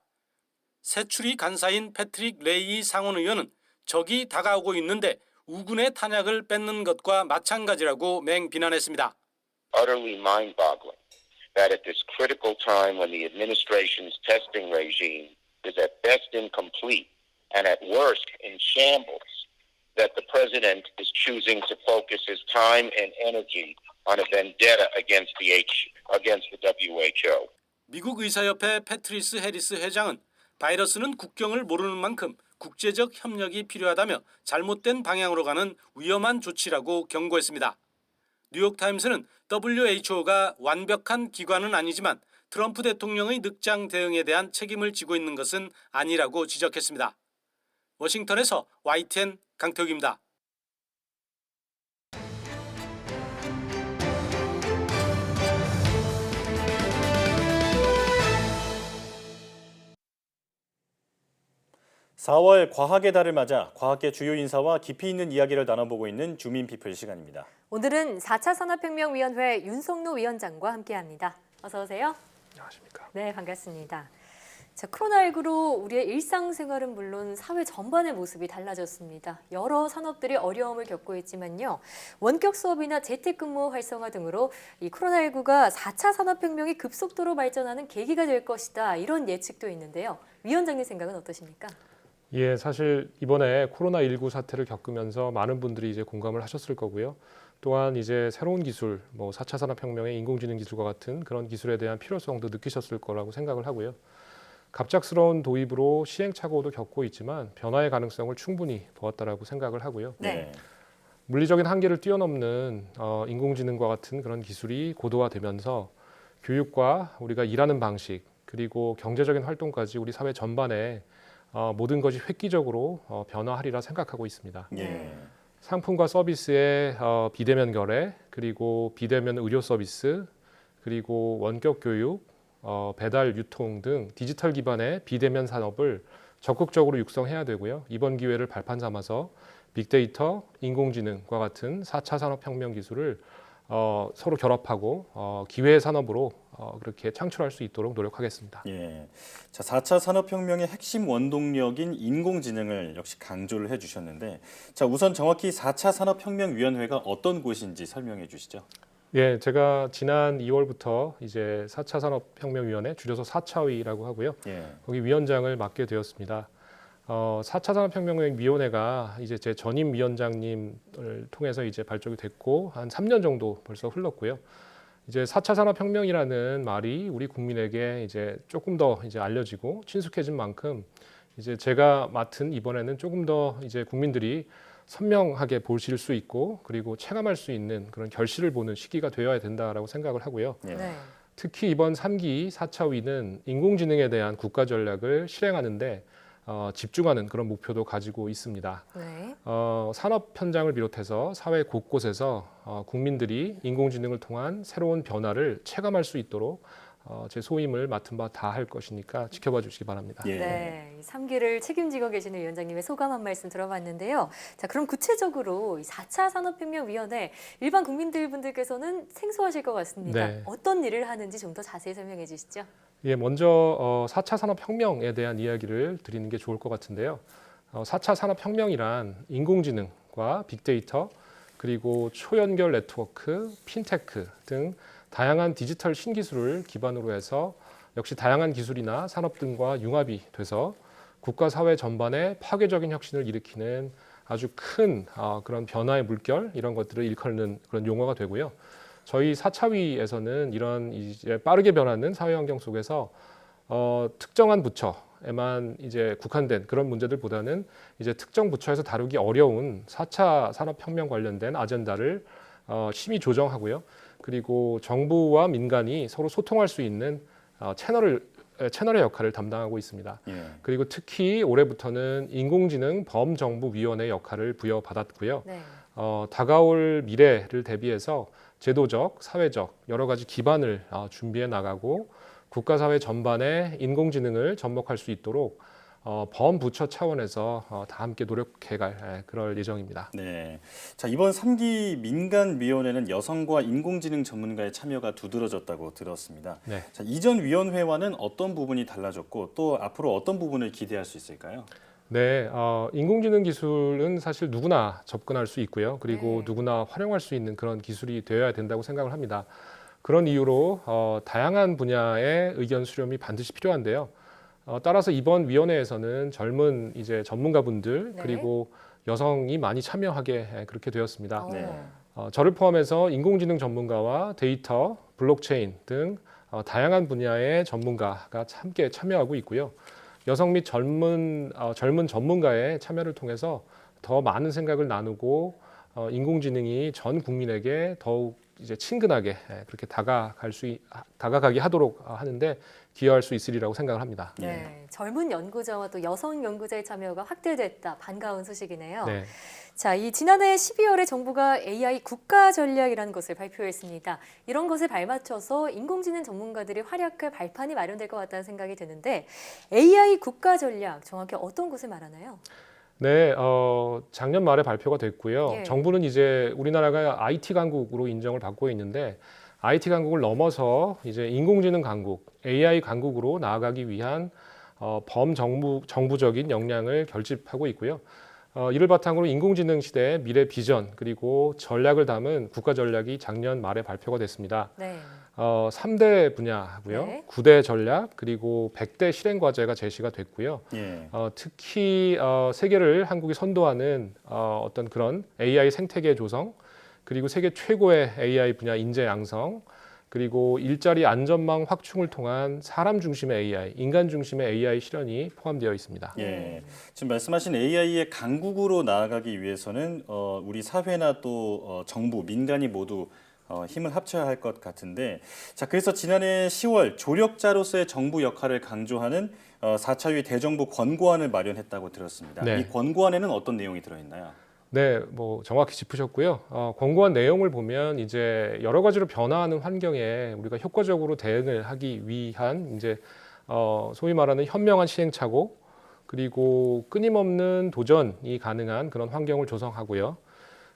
세출이 간사인 패트릭 레이 상원 의원은 적이 다가오고 있는데 우군의 탄약을 뺏는 것과 마찬가지라고 맹비난했습니다. Utterly mind-boggling that at this critical time when the administration's testing regime is at best incomplete and at worst in shambles, that the president is choosing to focus his time and energy on a vendetta against the WHO. 미국 의사협회 패트리스 해리스 회장은 바이러스는 국경을 모르는 만큼 국제적 협력이 필요하다며 잘못된 방향으로 가는 위험한 조치라고 경고했습니다. 뉴욕타임스는 WHO가 완벽한 기관은 아니지만 트럼프 대통령의 늑장 대응에 대한 책임을 지고 있는 것은 아니라고 지적했습니다. 워싱턴에서 YTN 강태욱입니다. (4월) 과학의 달을 맞아 과학계 주요 인사와 깊이 있는 이야기를 나눠보고 있는 주민피플 시간입니다. 오늘은 4차 산업혁명위원회 윤석노 위원장과 함께합니다. 어서 오세요. 안녕하십니까. 네, 반갑습니다. 자, 코로나19로 우리의 일상생활은 물론 사회 전반의 모습이 달라졌습니다. 여러 산업들이 어려움을 겪고 있지만요. 원격 수업이나 재택근무 활성화 등으로 이 코로나19가 4차 산업혁명이 급속도로 발전하는 계기가 될 것이다. 이런 예측도 있는데요. 위원장님 생각은 어떠십니까? 예, 사실 이번에 코로나19 사태를 겪으면서 많은 분들이 이제 공감을 하셨을 거고요. 또한 이제 새로운 기술, 4차 산업혁명의 인공지능 기술과 같은 그런 기술에 대한 필요성도 느끼셨을 거라고 생각을 하고요. 갑작스러운 도입으로 시행착오도 겪고 있지만 변화의 가능성을 충분히 보았다라고 생각을 하고요. 네. 물리적인 한계를 뛰어넘는 인공지능과 같은 그런 기술이 고도화되면서 교육과 우리가 일하는 방식 그리고 경제적인 활동까지 우리 사회 전반에 모든 것이 획기적으로 변화하리라 생각하고 있습니다. 예. 상품과 서비스의 비대면 거래, 그리고 비대면 의료 서비스, 그리고 원격 교육, 배달, 유통 등 디지털 기반의 비대면 산업을 적극적으로 육성해야 되고요. 이번 기회를 발판 삼아서 빅데이터, 인공지능과 같은 4차 산업혁명 기술을 서로 결합하고 기회의 산업으로 그렇게 창출할 수 있도록 노력하겠습니다. 예. 자, 4차 산업혁명의 핵심 원동력인 인공지능을 역시 강조를 해주셨는데, 자, 우선 정확히 4차 산업혁명위원회가 어떤 곳인지 설명해 주시죠. 예, 제가 지난 2월부터 이제 4차 산업혁명위원회, 줄여서 4차위라고 하고요. 예. 거기 위원장을 맡게 되었습니다. 4차 산업혁명위원회가 이제 제 전임 위원장님을 통해서 이제 발족이 됐고 한 3년 정도 벌써 흘렀고요. 이제 4차 산업혁명이라는 말이 우리 국민에게 이제 조금 더 이제 알려지고 친숙해진 만큼 이제 제가 맡은 이번에는 조금 더 이제 국민들이 선명하게 보실 수 있고 그리고 체감할 수 있는 그런 결실을 보는 시기가 되어야 된다라고 생각을 하고요. 네. 특히 이번 3기 4차위는 인공지능에 대한 국가 전략을 실행하는데 집중하는 그런 목표도 가지고 있습니다. 네. 산업 현장을 비롯해서 사회 곳곳에서 국민들이 인공지능을 통한 새로운 변화를 체감할 수 있도록 제 소임을 맡은 바 다 할 것이니까 지켜봐 주시기 바랍니다. 예. 네, 3기를 책임지고 계시는 위원장님의 소감 한 말씀 들어봤는데요. 자, 그럼 구체적으로 이 4차 산업혁명위원회 일반 국민들분들께서는 생소하실 것 같습니다. 네. 어떤 일을 하는지 좀 더 자세히 설명해 주시죠. 예, 먼저 4차 산업혁명에 대한 이야기를 드리는 게 좋을 것 같은데요. 4차 산업혁명이란 인공지능과 빅데이터 그리고 초연결 네트워크, 핀테크 등 다양한 디지털 신기술을 기반으로 해서 역시 다양한 기술이나 산업 등과 융합이 돼서 국가 사회 전반에 파괴적인 혁신을 일으키는 아주 큰 그런 변화의 물결 이런 것들을 일컫는 그런 용어가 되고요. 저희 4차위에서는 이런 이제 빠르게 변하는 사회 환경 속에서 특정한 부처에만 이제 국한된 그런 문제들보다는 이제 특정 부처에서 다루기 어려운 4차 산업혁명 관련된 아젠다를 심의 조정하고요. 그리고 정부와 민간이 서로 소통할 수 있는 채널의 역할을 담당하고 있습니다. 예. 그리고 특히 올해부터는 인공지능 범정부위원회 역할을 부여받았고요. 네. 다가올 미래를 대비해서 제도적, 사회적 여러 가지 기반을 준비해 나가고 국가사회 전반에 인공지능을 접목할 수 있도록 범부처 차원에서 다 함께 노력해갈 그럴 예정입니다. 네. 자, 이번 3기 민간위원회는 여성과 인공지능 전문가의 참여가 두드러졌다고 들었습니다. 네. 자, 이전 위원회와는 어떤 부분이 달라졌고 또 앞으로 어떤 부분을 기대할 수 있을까요? 네, 인공지능 기술은 사실 누구나 접근할 수 있고요. 그리고 누구나 활용할 수 있는 그런 기술이 되어야 된다고 생각을 합니다. 그런 이유로 다양한 분야의 의견 수렴이 반드시 필요한데요. 따라서 이번 위원회에서는 젊은 이제 전문가분들 그리고 여성이 많이 참여하게 그렇게 되었습니다. 네. 저를 포함해서 인공지능 전문가와 데이터, 블록체인 등 다양한 분야의 전문가가 함께 참여하고 있고요. 여성 및 젊은 전문가의 참여를 통해서 더 많은 생각을 나누고 인공지능이 전 국민에게 더욱 이제 친근하게 그렇게 다가가게 하도록 하는데 기여할 수 있으리라고 생각을 합니다. 네, 젊은 연구자와 또 여성 연구자의 참여가 확대됐다. 반가운 소식이네요. 네. 자, 이 지난해 12월에 정부가 AI 국가 전략이라는 것을 발표했습니다. 이런 것에 발맞춰서 인공지능 전문가들이 활약할 발판이 마련될 것 같다는 생각이 드는데 AI 국가 전략 정확히 어떤 것을 말하나요? 네, 작년 말에 발표가 됐고요. 예. 정부는 이제 우리나라가 IT 강국으로 인정을 받고 있는데 IT 강국을 넘어서 이제 인공지능 강국, AI 강국으로 나아가기 위한 범정부적인 역량을 결집하고 있고요. 이를 바탕으로 인공지능 시대의 미래 비전 그리고 전략을 담은 국가 전략이 작년 말에 발표가 됐습니다. 네. 3대 분야고요. 네. 9대 전략 그리고 100대 실행 과제가 제시가 됐고요. 예. 특히 세계를 한국이 선도하는 어떤 그런 AI 생태계 조성 그리고 세계 최고의 AI 분야 인재 양성 그리고 일자리 안전망 확충을 통한 사람 중심의 AI, 인간 중심의 AI 실현이 포함되어 있습니다. 예. 지금 말씀하신 AI의 강국으로 나아가기 위해서는 우리 사회나 또 정부, 민간이 모두 힘을 합쳐야 할 것 같은데, 자, 그래서 지난해 10월 조력자로서의 정부 역할을 강조하는 4차위 대정부 권고안을 마련했다고 들었습니다. 네. 이 권고안에는 어떤 내용이 들어있나요? 네, 뭐 정확히 짚으셨고요. 권고안 내용을 보면 이제 여러 가지로 변화하는 환경에 우리가 효과적으로 대응을 하기 위한 이제 소위 말하는 현명한 시행착오 그리고 끊임없는 도전이 가능한 그런 환경을 조성하고요.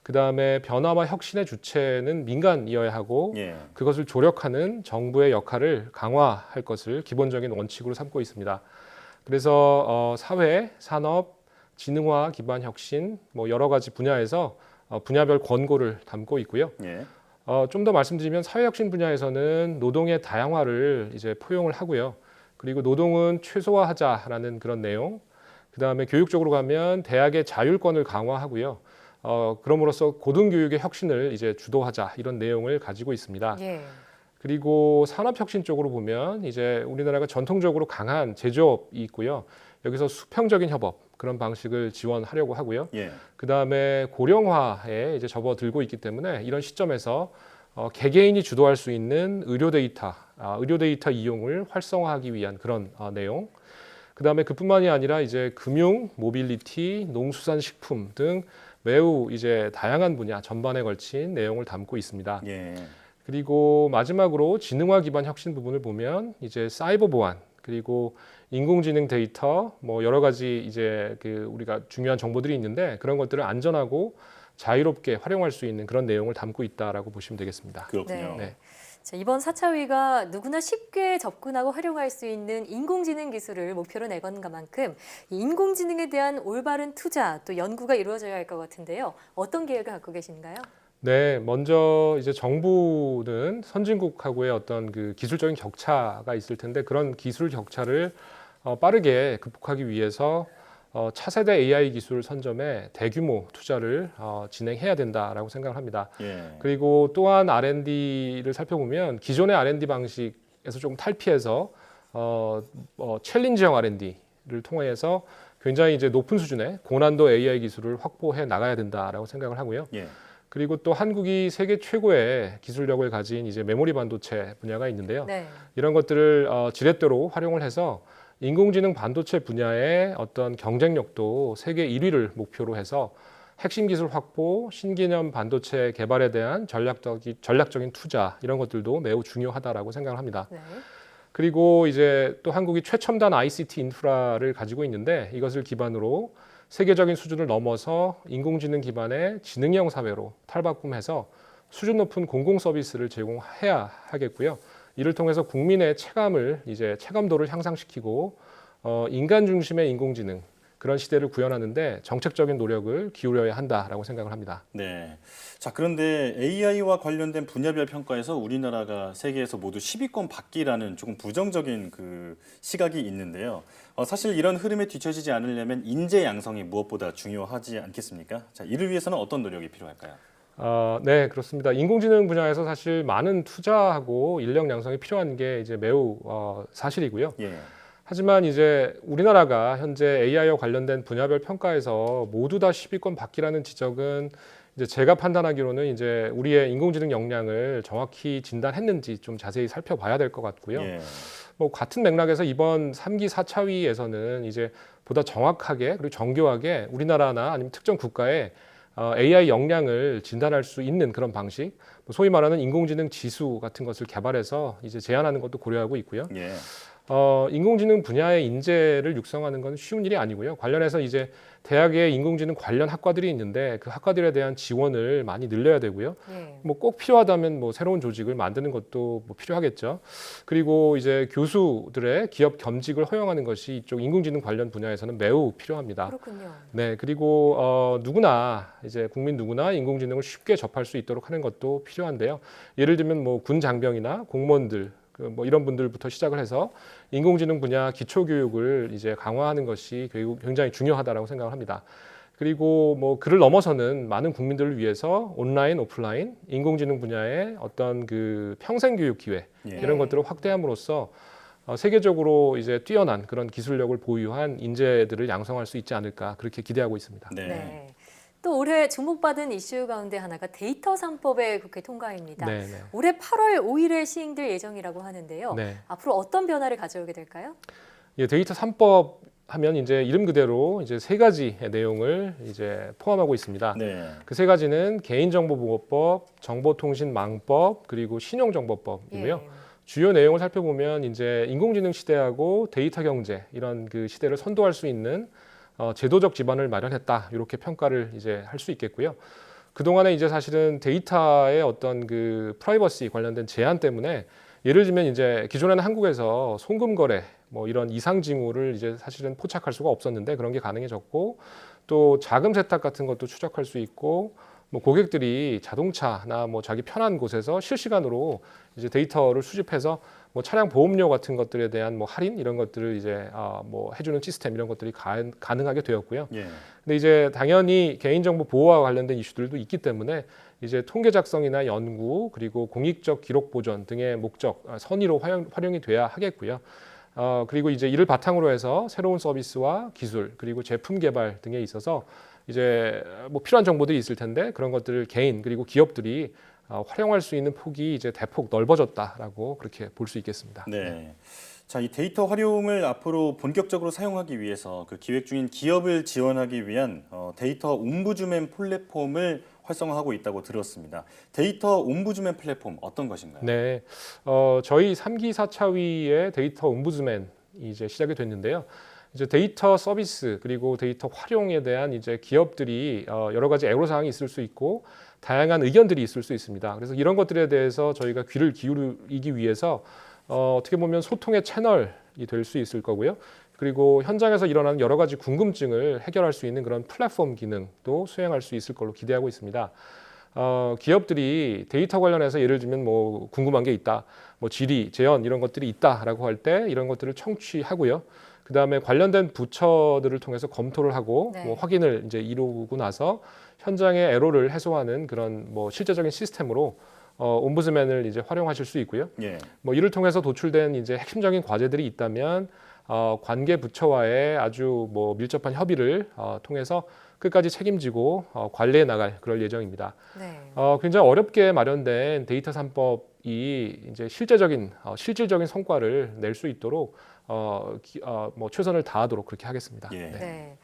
그다음에 변화와 혁신의 주체는 민간이어야 하고 예. 그것을 조력하는 정부의 역할을 강화할 것을 기본적인 원칙으로 삼고 있습니다. 그래서 사회, 산업, 지능화 기반 혁신 뭐 여러 가지 분야에서 분야별 권고를 담고 있고요. 예. 좀 더 말씀드리면 사회혁신 분야에서는 노동의 다양화를 이제 포용을 하고요. 그리고 노동은 최소화하자라는 그런 내용. 그다음에 교육적으로 가면 대학의 자율권을 강화하고요. 그럼으로써 고등교육의 혁신을 이제 주도하자 이런 내용을 가지고 있습니다. 예. 그리고 산업혁신 쪽으로 보면 이제 우리나라가 전통적으로 강한 제조업이 있고요. 여기서 수평적인 협업 그런 방식을 지원하려고 하고요. 예. 그다음에 고령화에 이제 접어들고 있기 때문에 이런 시점에서 개개인이 주도할 수 있는 의료 데이터 이용을 활성화하기 위한 그런 내용. 그다음에 그뿐만이 아니라 이제 금융, 모빌리티, 농수산식품 등 매우 이제 다양한 분야 전반에 걸친 내용을 담고 있습니다. 예. 그리고 마지막으로 지능화 기반 혁신 부분을 보면 이제 사이버 보안 그리고 인공지능 데이터 뭐 여러 가지 이제 그 우리가 중요한 정보들이 있는데 그런 것들을 안전하고 자유롭게 활용할 수 있는 그런 내용을 담고 있다라고 보시면 되겠습니다. 그렇군요. 네. 자, 이번 4차 회의가 누구나 쉽게 접근하고 활용할 수 있는 인공지능 기술을 목표로 내건 만큼 이 인공지능에 대한 올바른 투자 또 연구가 이루어져야 할 것 같은데요. 어떤 계획을 갖고 계신가요? 네, 먼저 이제 정부는 선진국하고의 어떤 그 기술적인 격차가 있을 텐데 그런 기술 격차를 빠르게 극복하기 위해서 차세대 AI 기술 선점에 대규모 투자를 진행해야 된다라고 생각을 합니다. 예. 그리고 또한 R&D를 살펴보면 기존의 R&D 방식에서 조금 탈피해서 챌린지형 R&D를 통해서 굉장히 이제 높은 수준의 고난도 AI 기술을 확보해 나가야 된다라고 생각을 하고요. 예. 그리고 또 한국이 세계 최고의 기술력을 가진 이제 메모리 반도체 분야가 있는데요. 네. 이런 것들을 지렛대로 활용을 해서 인공지능 반도체 분야의 어떤 경쟁력도 세계 1위를 목표로 해서 핵심 기술 확보, 신개념 반도체 개발에 대한 전략적인 투자 이런 것들도 매우 중요하다라고 생각을 합니다. 네. 그리고 이제 또 한국이 최첨단 ICT 인프라를 가지고 있는데 이것을 기반으로 세계적인 수준을 넘어서 인공지능 기반의 지능형 사회로 탈바꿈해서 수준 높은 공공 서비스를 제공해야 하겠고요. 이를 통해서 국민의 체감도를 향상시키고 인간 중심의 인공지능 그런 시대를 구현하는데 정책적인 노력을 기울여야 한다라고 생각을 합니다. 네. 자, 그런데 AI와 관련된 분야별 평가에서 우리나라가 세계에서 모두 10위권 밖이라는 조금 부정적인 그 시각이 있는데요. 사실 이런 흐름에 뒤처지지 않으려면 인재 양성이 무엇보다 중요하지 않겠습니까? 자, 이를 위해서는 어떤 노력이 필요할까요? 네, 그렇습니다. 인공지능 분야에서 사실 많은 투자하고 인력 양성이 필요한 게 이제 매우 사실이고요. 예. 하지만 이제 우리나라가 현재 AI와 관련된 분야별 평가에서 모두 다 10위권 밖이라는 지적은 이제 제가 판단하기로는 이제 우리의 인공지능 역량을 정확히 진단했는지 좀 자세히 살펴봐야 될 것 같고요. 예. 뭐 같은 맥락에서 이번 3기 4차 회의에서는 이제 보다 정확하게 그리고 정교하게 우리나라나 아니면 특정 국가의 AI 역량을 진단할 수 있는 그런 방식, 소위 말하는 인공지능 지수 같은 것을 개발해서 이제 제안하는 것도 고려하고 있고요. 예. 인공지능 분야의 인재를 육성하는 건 쉬운 일이 아니고요. 관련해서 이제 대학에 인공지능 관련 학과들이 있는데 그 학과들에 대한 지원을 많이 늘려야 되고요. 뭐 꼭 필요하다면 뭐 새로운 조직을 만드는 것도 뭐 필요하겠죠. 그리고 이제 교수들의 기업 겸직을 허용하는 것이 이쪽 인공지능 관련 분야에서는 매우 필요합니다. 그렇군요. 네, 그리고 누구나 이제 국민 누구나 인공지능을 쉽게 접할 수 있도록 하는 것도 필요한데요. 예를 들면 뭐 군 장병이나 공무원들 뭐 이런 분들부터 시작을 해서 인공지능 분야 기초 교육을 이제 강화하는 것이 굉장히 중요하다라고 생각을 합니다. 그리고 뭐 그를 넘어서는 많은 국민들을 위해서 온라인, 오프라인, 인공지능 분야의 어떤 그 평생 교육 기회 이런 것들을 확대함으로써 세계적으로 이제 뛰어난 그런 기술력을 보유한 인재들을 양성할 수 있지 않을까 그렇게 기대하고 있습니다. 네. 또 올해 주목받은 이슈 가운데 하나가 데이터 3법의 국회 통과입니다. 네. 올해 8월 5일에 시행될 예정이라고 하는데요. 네. 앞으로 어떤 변화를 가져오게 될까요? 예, 데이터 3법 하면 이제 이름 그대로 이제 세 가지의 내용을 이제 포함하고 있습니다. 네. 그 세 가지는 개인정보보호법, 정보통신망법, 그리고 신용정보법이고요. 주요 내용을 살펴보면 이제 인공지능 시대하고 데이터 경제 이런 그 시대를 선도할 수 있는 제도적 기반을 마련했다 이렇게 평가를 이제 할 수 있겠고요. 그동안에 이제 사실은 데이터의 어떤 그 프라이버시 관련된 제한 때문에 예를 들면 이제 기존에는 한국에서 송금 거래 뭐 이런 이상 징후를 이제 사실은 포착할 수가 없었는데 그런 게 가능해졌고 또 자금 세탁 같은 것도 추적할 수 있고 뭐 고객들이 자동차나 뭐 자기 편한 곳에서 실시간으로 이제 데이터를 수집해서 뭐 차량 보험료 같은 것들에 대한 뭐 할인 이런 것들을 이제 뭐 해주는 시스템 이런 것들이 가능하게 되었고요. 예. 근데 이제 당연히 개인정보 보호와 관련된 이슈들도 있기 때문에 이제 통계 작성이나 연구 그리고 공익적 기록 보존 등의 목적 선의로 활용이 돼야 하겠고요. 그리고 이제 이를 바탕으로 해서 새로운 서비스와 기술 그리고 제품 개발 등에 있어서 이제 뭐 필요한 정보들이 있을 텐데 그런 것들을 개인 그리고 기업들이 활용할 수 있는 폭이 이제 대폭 넓어졌다라고 그렇게 볼 수 있겠습니다. 네. 자, 이 데이터 활용을 앞으로 본격적으로 사용하기 위해서 그 기획 중인 기업을 지원하기 위한 데이터 옴부즈맨 플랫폼을 활성화하고 있다고 들었습니다. 데이터 옴부즈맨 플랫폼 어떤 것인가요? 네, 저희 3기 4차위의 데이터 옴부즈맨이 이제 시작이 됐는데요. 이제 데이터 서비스 그리고 데이터 활용에 대한 이제 기업들이 여러 가지 애로사항이 있을 수 있고 다양한 의견들이 있을 수 있습니다. 그래서 이런 것들에 대해서 저희가 귀를 기울이기 위해서 어떻게 보면 소통의 채널이 될 수 있을 거고요. 그리고 현장에서 일어나는 여러 가지 궁금증을 해결할 수 있는 그런 플랫폼 기능도 수행할 수 있을 걸로 기대하고 있습니다. 기업들이 데이터 관련해서 예를 들면 뭐 궁금한 게 있다, 뭐 질의, 제언 이런 것들이 있다라고 할 때 이런 것들을 청취하고요. 그 다음에 관련된 부처들을 통해서 검토를 하고 네. 뭐 확인을 이제 이루고 나서 현장의 에러를 해소하는 그런 뭐 실제적인 시스템으로 옴부즈맨을 이제 활용하실 수 있고요. 예. 뭐 이를 통해서 도출된 이제 핵심적인 과제들이 있다면 관계 부처와의 아주 뭐 밀접한 협의를 통해서 끝까지 책임지고 관리해 나갈 그럴 예정입니다. 네. 굉장히 어렵게 마련된 데이터 3법이 이제 실질적인 성과를 낼 수 있도록 뭐 최선을 다하도록 그렇게 하겠습니다. 예. 네. 네.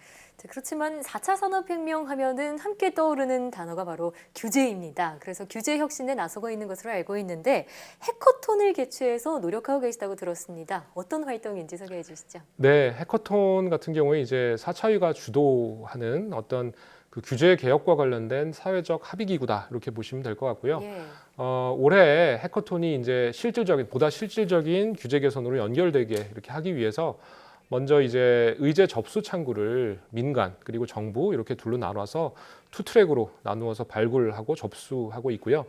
그렇지만 4차 산업혁명 하면은 함께 떠오르는 단어가 바로 규제입니다. 그래서 규제 혁신에 나서고 있는 것으로 알고 있는데 해커톤을 개최해서 노력하고 계시다고 들었습니다. 어떤 활동인지 소개해 주시죠. 네, 해커톤 같은 경우에 이제 4차위가 주도하는 어떤 그 규제 개혁과 관련된 사회적 합의 기구다 이렇게 보시면 될 것 같고요. 예. 올해 해커톤이 이제 보다 실질적인 규제 개선으로 연결되게 이렇게 하기 위해서 먼저 이제 의제 접수 창구를 민간 그리고 정부 이렇게 둘로 나눠서 투 트랙으로 나누어서 발굴하고 접수하고 있고요.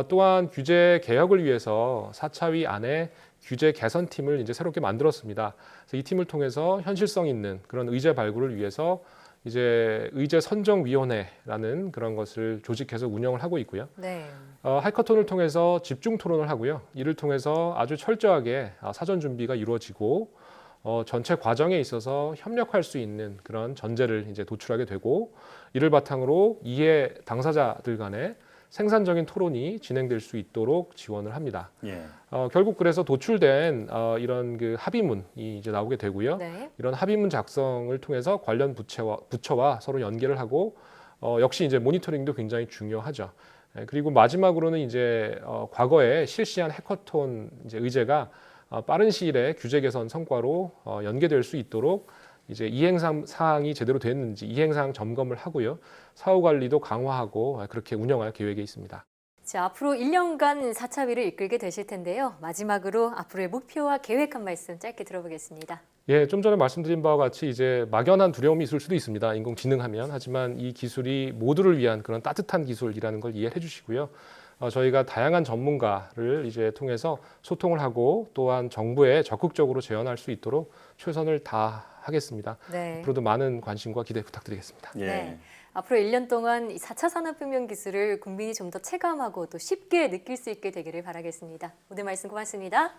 또한 규제 개혁을 위해서 4차위 안에 규제 개선팀을 이제 새롭게 만들었습니다. 그래서 이 팀을 통해서 현실성 있는 그런 의제 발굴을 위해서 이제 의제 선정위원회라는 그런 것을 조직해서 운영을 하고 있고요. 네. 해커톤을 통해서 집중 토론을 하고요. 이를 통해서 아주 철저하게 사전 준비가 이루어지고 전체 과정에 있어서 협력할 수 있는 그런 전제를 이제 도출하게 되고 이를 바탕으로 이해 당사자들 간의 생산적인 토론이 진행될 수 있도록 지원을 합니다. 예. 결국 그래서 도출된 이런 그 합의문이 이제 나오게 되고요. 네. 이런 합의문 작성을 통해서 관련 부처와 서로 연계를 하고 역시 이제 모니터링도 굉장히 중요하죠. 그리고 마지막으로는 이제 과거에 실시한 해커톤 이제 의제가 빠른 시일에 규제 개선 성과로 연계될 수 있도록 이제 이행 사항이 제대로 됐는지 이행 사항 점검을 하고요. 사후 관리도 강화하고 그렇게 운영할 계획에 있습니다. 자, 앞으로 1년간 4차위를 이끌게 되실 텐데요. 마지막으로 앞으로의 목표와 계획 한 말씀 짧게 들어보겠습니다. 예, 좀 전에 말씀드린 바와 같이 이제 막연한 두려움이 있을 수도 있습니다. 인공지능하면. 하지만 이 기술이 모두를 위한 그런 따뜻한 기술이라는 걸 이해해 주시고요. 저희가 다양한 전문가를 이제 통해서 소통을 하고 또한 정부에 적극적으로 제언할 수 있도록 최선을 다하겠습니다. 네. 앞으로도 많은 관심과 기대 부탁드리겠습니다. 예. 네. 앞으로 1년 동안 이 4차 산업혁명 기술을 국민이 좀 더 체감하고 또 쉽게 느낄 수 있게 되기를 바라겠습니다. 오늘 말씀 고맙습니다.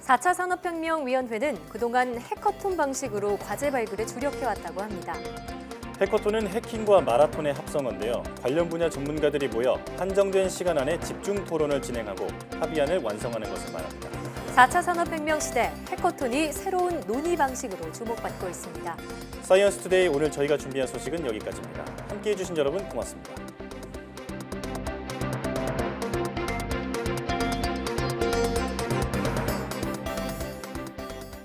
(4차 산업혁명위원회는 그동안 해커톤 방식으로 과제 발굴에 주력해왔다고 합니다. 해커톤은 해킹과 마라톤의 합성어인데요. 관련 분야 전문가들이 모여 한정된 시간 안에 집중 토론을 진행하고 합의안을 완성하는 것을 말합니다. 4차 산업혁명 시대 해커톤이 새로운 논의 방식으로 주목받고 있습니다. 사이언스 투데이 오늘 저희가 준비한 소식은 여기까지입니다. 함께해 주신 여러분 고맙습니다.